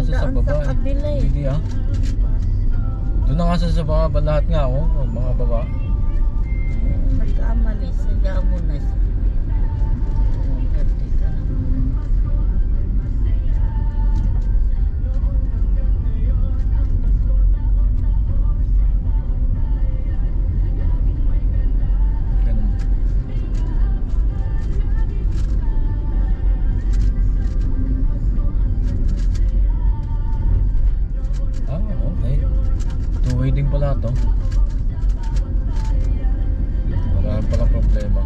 sa daan baba. sa kabila eh. Hindi ah. Doon na nga sa baba, lahat nga oh, mga baba. Nagkamali, sadya mo na siya. Pwede ka naman. Ganun. Ah, okay. Two-way din pala to. Wala pala problema.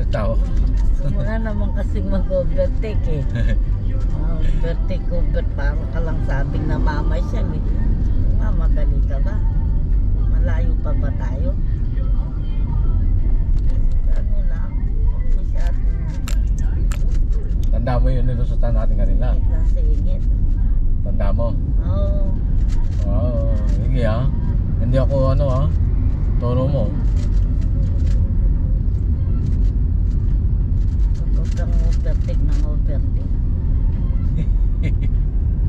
Tao. Wala naman kasing mag-overtake eh. Overtake, parang ka lang sabing na mama siya eh. Mamadali ka ba? Malayo pa ba tayo? Ano lang, masyadong Tanda mo yun nilusutan natin kanina. hit lang sa ingit. Tanda mo. Oo. Oo, sige ah. Hindi ako ano ah. Turo mo. Huwag kang overtake ng overtake.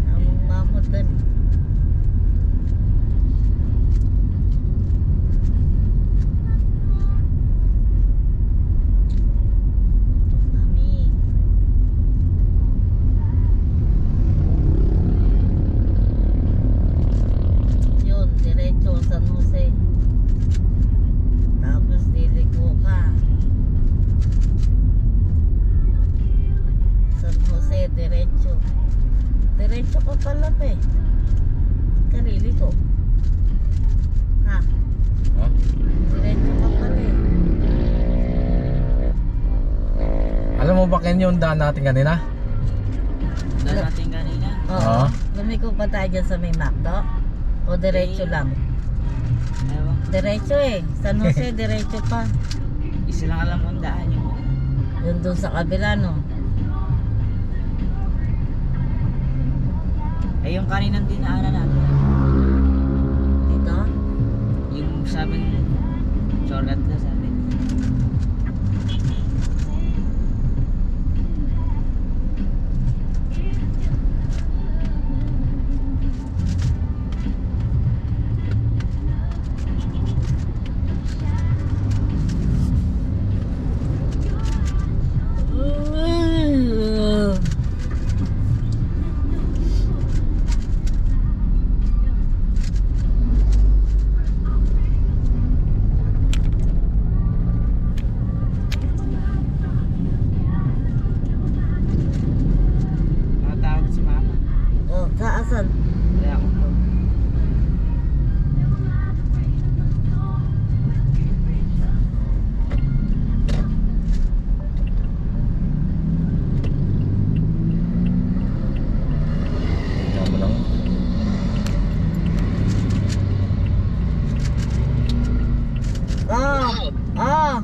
Among mamadali. Mami. Yun, diretso San Jose. Tapos liliko ka. San Jose, diretso. Diretso ka pala pa eh. Karili ko. Ha? Ha? Diretso ka pala eh. Alam mo ba Ken yung daan natin kanina? Dahil natin kanina. Oo. Oo. Lumiko pa tayo dyan sa may McDo? O diretso lang? Ewan. Diretso eh. San Jose, diretso pa. Isa lang alam kong daan yung Yun dun sa kabila no. ay yung kaninang dinaanan natin. Dito? Yung sabing shortcut na sabi. Nakatawag si mama. Oh, saasan? Wala akong phone. Tingnan mo lang. Oh! Oh!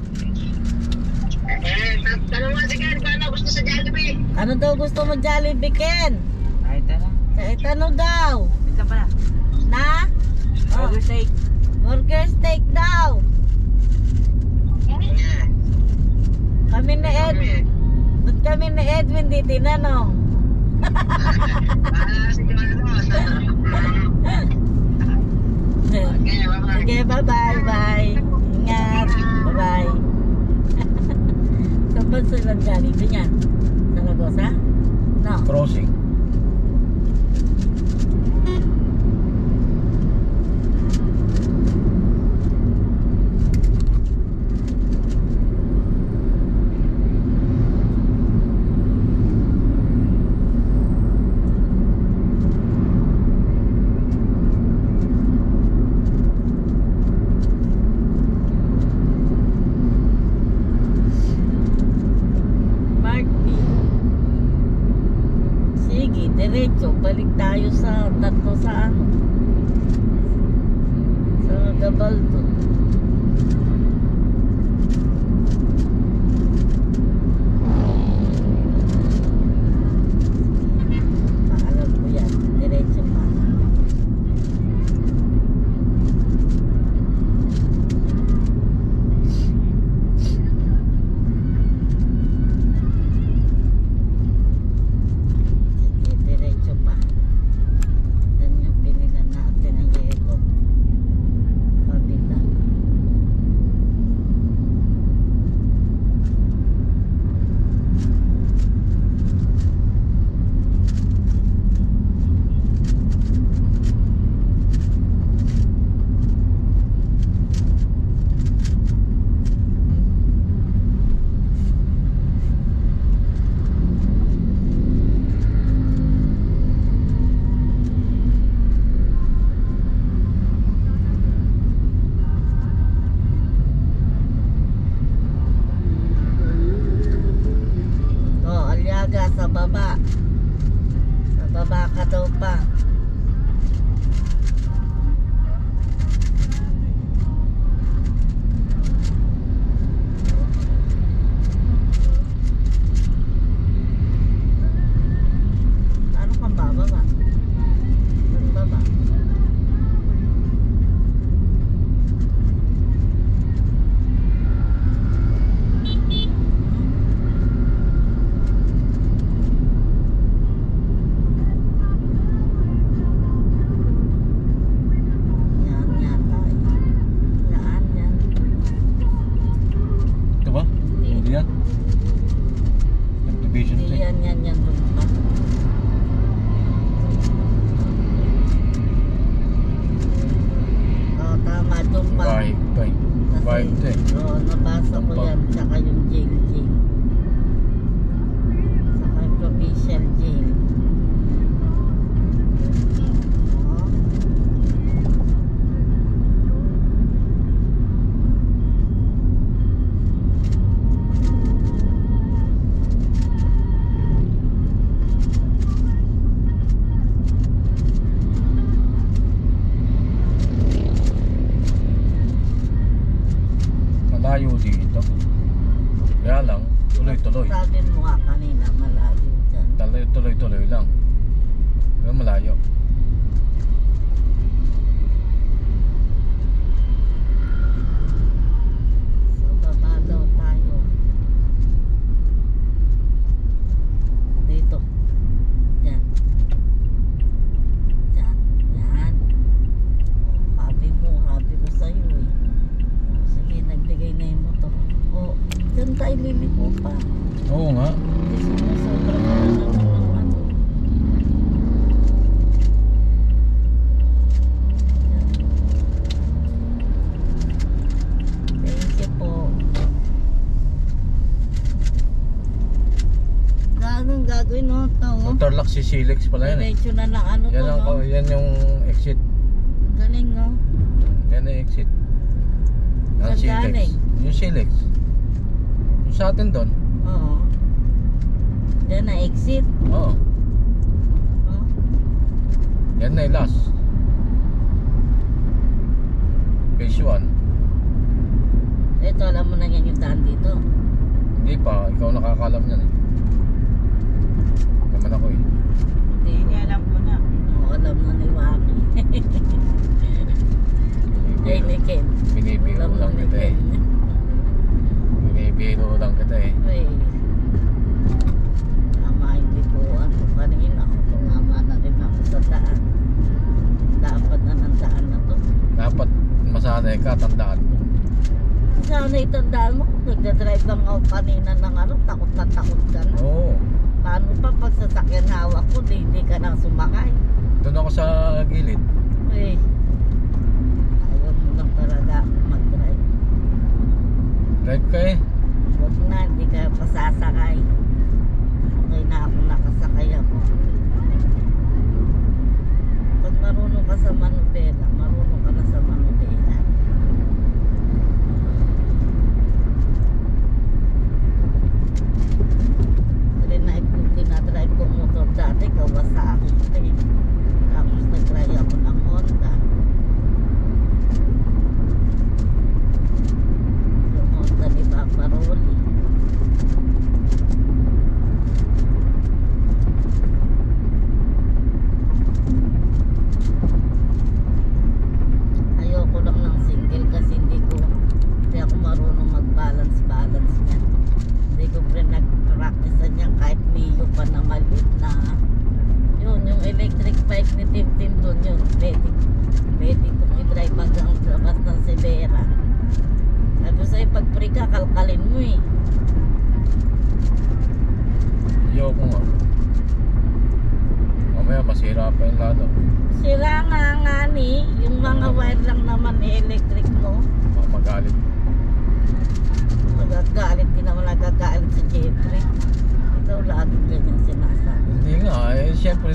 Tanong nga si Ken, paano gusto sa Jollibee? Ano daw gusto mo Jollibee, Ken? Kahit ano. Kahit ano daw? Wait lang pala. Na? Oh, Burger steak. burger steak daw. Kami ni Ed. Ba't kami ni Edwin di tinanong? Sige, bye-bye. Okay, bye-bye. Bye. Ingat. Bye-bye. Saan ba sila Jollibee niyan? Sa Lagosa? No. Crossing. Mark B. Sige, diretso. Balik tayo sa tatlo sa ano. Sa Gabaldo. Paalam ko yan. Diretso pa. baba. Sa baba ka daw pa. Paano kang bababa? Saan baba? Yan yata eh. Yan, yan. Ito ba? Hindi yan? Subdivision Hindi ito eh. yan doon pa. Oo, tama doon pa. Vibe pa eh. Vibe ito eh. Oo, nabasa ko Doon pa. yan. Tsaka yung jail. Tsaka yung provincial jail. Oo. Malayo dito. Kaya lang, tuloy-tuloy. Sabi mo nga kanina, malayo dyan. Tuloy-tuloy lang. Pero malayo. So, baba daw tayo. Dito. Yan. Yan. Yan. Oh, habi ko sa'yo eh. Sige, nagbigay na yung motor. Oh, dyan tayo liliko pa. Oo nga. Hindi sumusobra ka na naman ng ano. Yan. Thank you po. Ganun gagawin no, ito. Motorlock si Silex pala yan eh. Diretso na ng ano to, Yan, ang, no? yan yung exit. Galing, no? Yan ang exit. Ang Saan Silex. galing? Yung Silex. Yung sa atin doon. Oo. Yan na exit. Oo. Oh. Yan na yung last. Phase 1. Ito, alam mo na yan yung daan dito. Hindi pa. Ikaw nakakalam yan eh. Naman ako eh. Hindi alam ko na. Oo, alam na ni Waki. Ay, ni Ken. Binibiro Alam na lang ni kita eh. Ken. Binibiro lang kita eh. Ay. Tama yung likuan ko kanina. Tumama na rin ako sa daan. Dapat na ng daan na to. Dapat masanay ka, tandaan mo. Sana itandaan mo kung nagdadrive lang ako kanina ng ano, takot na takot ka na. Oo. Paano pa pag sasakyan hawak ko, hindi ka nang sumakay. Doon ako sa gilid. Ay, ayaw mo lang talaga mag-drive. Drive ka eh. Huwag na, hindi ka pasasakay. Okay na ako, nakasakay ako. Pag marunong ka sa manubela, marunong ka na sa manubela. Dinadrive ko motor dati, Kawasaki. Tapos nag-try ako ng Honda. Yung Honda ni Papa Rolly. Ayoko lang ng single kasi hindi ako marunong mag-balance niya. Hindi ko pa nag-practice niya kahit Mio pa na maliit na yun, yung electric bike ni Tim doon yun. Pwede kong i-drive hanggang labas ng Severa. Sabi sa'yo, pag free ka, kalkalin mo eh. Ayoko nga. Mamaya masira pa yung lado. Sira nga ni, yung mga wire lang naman electric mo. Magalit. Magagalit, di naman nagagalit si Jeffrey. Ikaw lagi ganyan sinasabi. Hindi nga eh. Siyempre